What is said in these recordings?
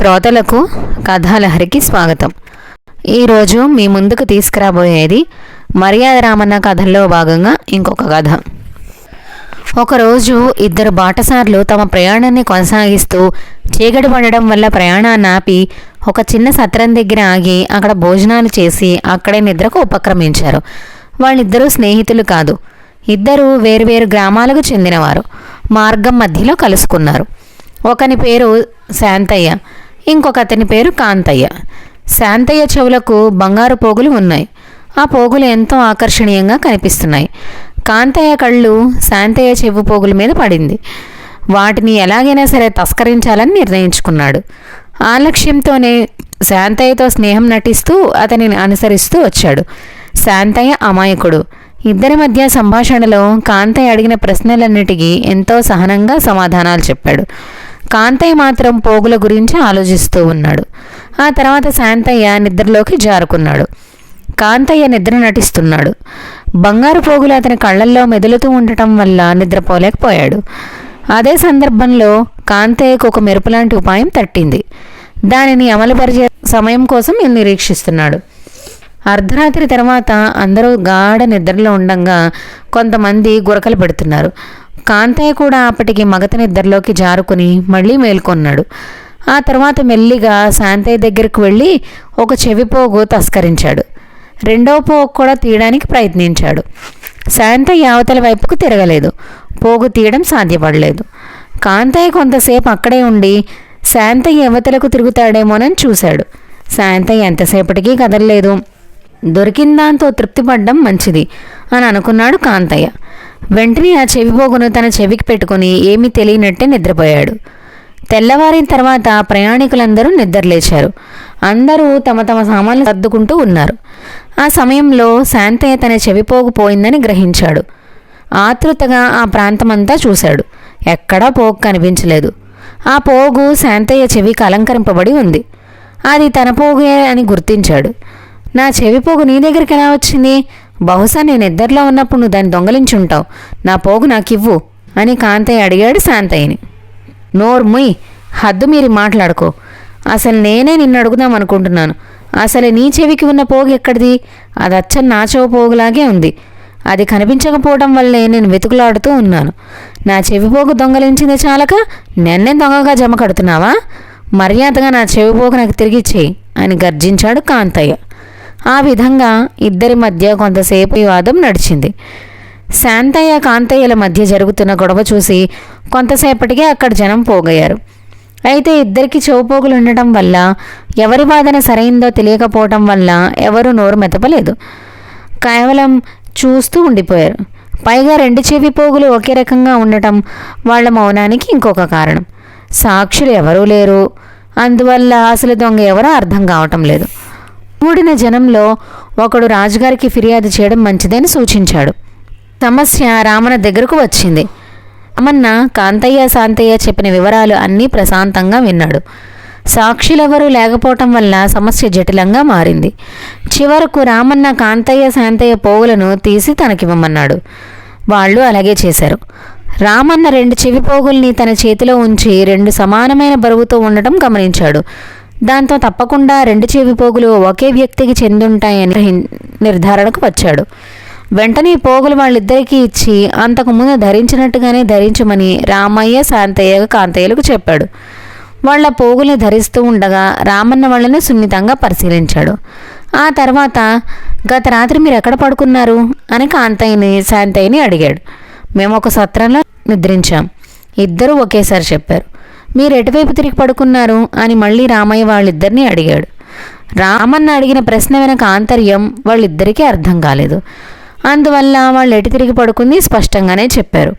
శ్రోతలకు కథాలహరికి స్వాగతం. ఈరోజు మీ ముందుకు తీసుకురాబోయేది మర్యాద రామన్న కథల్లో భాగంగా ఇంకొక కథ. ఒకరోజు ఇద్దరు బాటసార్లు తమ ప్రయాణాన్ని కొనసాగిస్తూ చీకటి పడడం వల్ల ప్రయాణాన్ని ఆపి ఒక చిన్న సత్రం దగ్గర ఆగి అక్కడ భోజనాలు చేసి అక్కడే నిద్రకు ఉపక్రమించారు. వాళ్ళిద్దరూ స్నేహితులు కాదు, ఇద్దరు వేరువేరు గ్రామాలకు చెందినవారు. మార్గం మధ్యలో కలుసుకున్నారు. ఒకని పేరు శాంతయ్య, ఇంకొక అతని పేరు కాంతయ్య. శాంతయ్య చెవులకు బంగారు పోగులు ఉన్నాయి. ఆ పోగులు ఎంతో ఆకర్షణీయంగా కనిపిస్తున్నాయి. కాంతయ్య కళ్ళు శాంతయ్య చెవు పోగుల మీద పడింది. వాటిని ఎలాగైనా సరే తస్కరించాలని నిర్ణయించుకున్నాడు. ఆ లక్ష్యంతోనే శాంతయ్యతో స్నేహం నటిస్తూ అతనిని అనుసరిస్తూ వచ్చాడు. శాంతయ్య అమాయకుడు. ఇద్దరి మధ్య సంభాషణలో కాంతయ్య అడిగిన ప్రశ్నలన్నిటికీ ఎంతో సహనంగా సమాధానాలు చెప్పాడు. కాంతయ్య మాత్రం పోగుల గురించి ఆలోచిస్తూ ఉన్నాడు. ఆ తర్వాత శాంతయ్య నిద్రలోకి జారుకున్నాడు. కాంతయ్య నిద్ర నటిస్తున్నాడు. బంగారు పోగులు అతని కళ్ళల్లో మెదులుతూ ఉండటం వల్ల నిద్రపోలేకపోయాడు. అదే సందర్భంలో కాంతయ్యకు ఒక మెరుపులాంటి ఉపాయం తట్టింది. దానిని అమలుపరిచే సమయం కోసం నిరీక్షిస్తున్నాడు. అర్ధరాత్రి తర్వాత అందరూ గాఢ నిద్రలో ఉండగా కొంతమంది గురకలు పెడుతున్నారు. కాంతయ్య కూడా అప్పటికి మగత నిద్రలోకి జారుకుని మళ్ళీ మేల్కొన్నాడు. ఆ తర్వాత మెల్లిగా శాంతయ్య దగ్గరికి వెళ్ళి ఒక చెవిపోగు తస్కరించాడు. రెండవ పోగు కూడా తీయడానికి ప్రయత్నించాడు. శాంతయ్య అవతల వైపుకు తిరగలేదు. పోగు తీయడం సాధ్యపడలేదు. కాంతయ్య కొంతసేపు అక్కడే ఉండి శాంతయ్య యువతలకు తిరుగుతాడేమోనని చూశాడు. శాంతయ్య ఎంతసేపటికి కదలలేదు. దొరికిన దాంతో తృప్తిపడ్డం మంచిది అని అనుకున్నాడు కాంతయ్య. వెంటనే ఆ చెవిపోగును తన చెవికి పెట్టుకుని ఏమీ తెలియనట్టే నిద్రపోయాడు. తెల్లవారిన తర్వాత ప్రయాణికులందరూ నిద్రలేచారు. అందరూ తమ తమ సామాన్లు సర్దుకుంటూ ఉన్నారు. ఆ సమయంలో శాంతయ్య తన చెవిపోగు పోయిందని గ్రహించాడు. ఆతృతగా ఆ ప్రాంతమంతా చూశాడు. ఎక్కడా పోగు కనిపించలేదు. ఆ పోగు శాంతయ్య చెవికి అలంకరింపబడి ఉంది. అది తన పోగే అని గుర్తించాడు. నా చెవిపోగు నీ దగ్గరికి ఎలా వచ్చింది? బహుశా నేను నిద్రలో ఉన్నప్పుడు నువ్వు దాన్ని దొంగలించుంటావు. నా పోగు నాకివ్వు అని కాంతయ్య అడిగాడు శాంతయ్యని. నోర్ముయ్, హద్దు మీరి మాట్లాడుకో. అసలు నేనే నిన్ను అడుగుదాం అనుకుంటున్నాను. అసలు నీ చెవికి ఉన్న పోగు ఎక్కడిది? అది అచ్చం నా చెవి పోగులాగే ఉంది. అది కనిపించకపోవడం వల్లే నేను వెతుకులాడుతూ ఉన్నాను. నా చెవిపోగు దొంగలించింది చాలక నిన్నే దొంగగా జమ కడుతున్నావా? మర్యాదగా నా చెవిపోగు నాకు తిరిగిచ్చేయి అని గర్జించాడు కాంతయ్య. ఆ విధంగా ఇద్దరి మధ్య కొంతసేపు వివాదం నడిచింది. శాంతయ్య కాంతయ్యల మధ్య జరుగుతున్న గొడవ చూసి కొంతసేపటికే అక్కడ జనం పోగయ్యారు. అయితే ఇద్దరికి చెవిపోగులు ఉండటం వల్ల ఎవరి వాదన సరైందో తెలియకపోవటం వల్ల ఎవరు నోరు మెతపలేదు. కేవలం చూస్తూ ఉండిపోయారు. పైగా రెండు చెవి పోగులు ఒకే రకంగా ఉండటం వాళ్ళ మౌనానికి ఇంకొక కారణం. సాక్షులు ఎవరూ లేరు. అందువల్ల అసలు దొంగ ఎవరో అర్థం కావటం లేదు. కూడిన జనంలో ఒకడు రాజుగారికి ఫిర్యాదు చేయడం మంచిదని సూచించాడు. సమస్య రామన్న దగ్గరకు వచ్చింది. రామన్న కాంతయ్య శాంతయ్య చెప్పిన వివరాలు అన్నీ ప్రశాంతంగా విన్నాడు. సాక్షులెవరూ లేకపోవటం వల్ల సమస్య జటిలంగా మారింది. చివరకు రామన్న కాంతయ్య శాంతయ్య పోగులను తీసి తనకివ్వమన్నాడు. వాళ్ళు అలాగే చేశారు. రామన్న రెండు చెవి పోగుల్ని తన చేతిలో ఉంచి రెండు సమానమైన బరువుతో ఉండటం గమనించాడు. దాంతో తప్పకుండా రెండు చెవి పోగులు ఒకే వ్యక్తికి చెందుంటాయని నిర్ధారణకు వచ్చాడు. వెంటనే పోగులు వాళ్ళిద్దరికీ ఇచ్చి అంతకుముందు ధరించినట్టుగానే ధరించమని రామయ్య శాంతయ్య కాంతయ్యలకు చెప్పాడు. వాళ్ళ పోగుల్ని ధరిస్తూ ఉండగా రామన్న వాళ్ళని సున్నితంగా పరిశీలించాడు. ఆ తర్వాత గత రాత్రి మీరు ఎక్కడ పడుకున్నారు అని కాంతయ్యని శాంతయ్యని అడిగాడు. మేము ఒక సత్రంలో నిద్రించాం. ఇద్దరూ ఒకేసారి చెప్పారు. మీరు ఎటువైపు తిరిగి పడుకున్నారు అని మళ్ళీ రామయ్య వాళ్ళిద్దరినీ అడిగాడు. రామన్న అడిగిన ప్రశ్న వెనక ఆంతర్యం వాళ్ళిద్దరికీ అర్థం కాలేదు. అందువల్ల వాళ్ళు ఎటు తిరిగి పడుకుంది స్పష్టంగానే చెప్పారు.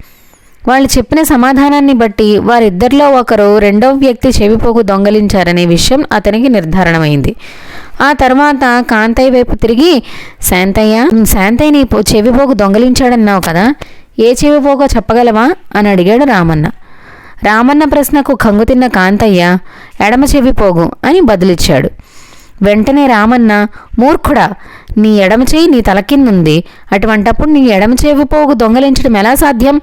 వాళ్ళు చెప్పిన సమాధానాన్ని బట్టి వారిద్దరిలో ఒకరు రెండవ వ్యక్తి చెవిపోగు దొంగలించారనే విషయం అతనికి నిర్ధారణమైంది. ఆ తర్వాత కాంతయ్య వైపు తిరిగి శాంతయ్య నీ చెవిపోగు దొంగలించాడన్నావు కదా, ఏ చెవిపోగో చెప్పగలవా అని అడిగాడు రామన్న. రామన్న ప్రశ్నకు కంగుతిన్న కాంతయ్య ఎడమ చెవిపోగు అని బదులిచ్చాడు. వెంటనే రామన్న, మూర్ఖుడా, నీ ఎడమ చేయి నీ తల కిందుంది. అటువంటప్పుడు నీ ఎడమ చెవి పోగు దొంగలించడం ఎలా సాధ్యం?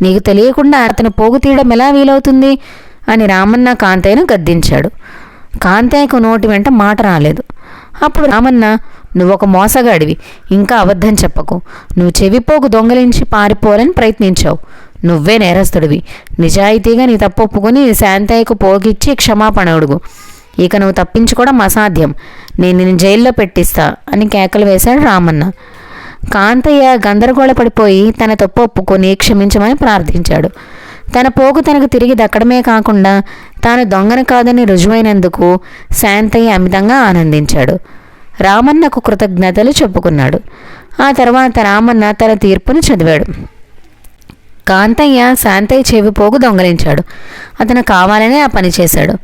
నీకు తెలియకుండా అతను పోగు తీయడం ఎలా వీలవుతుంది అని రామన్న కాంతయ్యను గద్దించాడు. కాంతయ్యకు నోటి వెంట మాట రాలేదు. అప్పుడు రామన్న, నువ్వొక మోసగాడివి, ఇంకా అబద్ధం చెప్పకు. నువ్వు చెవిపోగు దొంగలించి పారిపోవాలని ప్రయత్నించావు. నువ్వే నేరస్తుడివి. నిజాయితీగా నీ తప్పు ఒప్పుకొని శాంతయ్యకు పోగిచ్చి క్షమాపణ అడుగు. ఇక నువ్వు తప్పించుకోవడం అసాధ్యం. నేను నిన్ను జైల్లో పెట్టిస్తా అని కేకలు వేశాడు రామన్న. కాంతయ్య గందరగోళపడిపోయి తన తప్పు ఒప్పుకొని క్షమించమని ప్రార్థించాడు. తన పోగు తనకు తిరిగి దక్కడమే కాకుండా తాను దొంగను కాదని రుజువైనందుకు శాంతయ్య అమితంగా ఆనందించాడు. రామన్నకు కృతజ్ఞతలు చెప్పుకున్నాడు. ఆ తర్వాత రామన్న తన తీర్పును చదివాడు. కాంతయ్య శాంతయ్య చెవి పోగు దొంగలించాడు. అతను కావాలనే ఆ పని చేశాడు.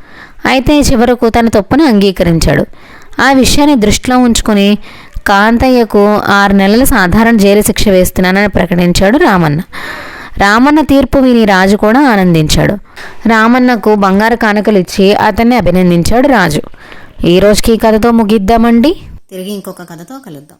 అయితే చివరకు తన తప్పును అంగీకరించాడు. ఆ విషయాన్ని దృష్టిలో ఉంచుకొని కాంతయ్యకు 6 నెలల సాధారణ జైలు శిక్ష వేస్తున్నానని ప్రకటించాడు రామన్న. రామన్న తీర్పు విని రాజు కూడా ఆనందించాడు. రామన్నకు బంగారు కానుకలు ఇచ్చి అతన్ని అభినందించాడు రాజు. ఈ రోజుకి ఈ కథతో ముగిద్దామండి. తిరిగి ఇంకొక కథతో కలుద్దాం.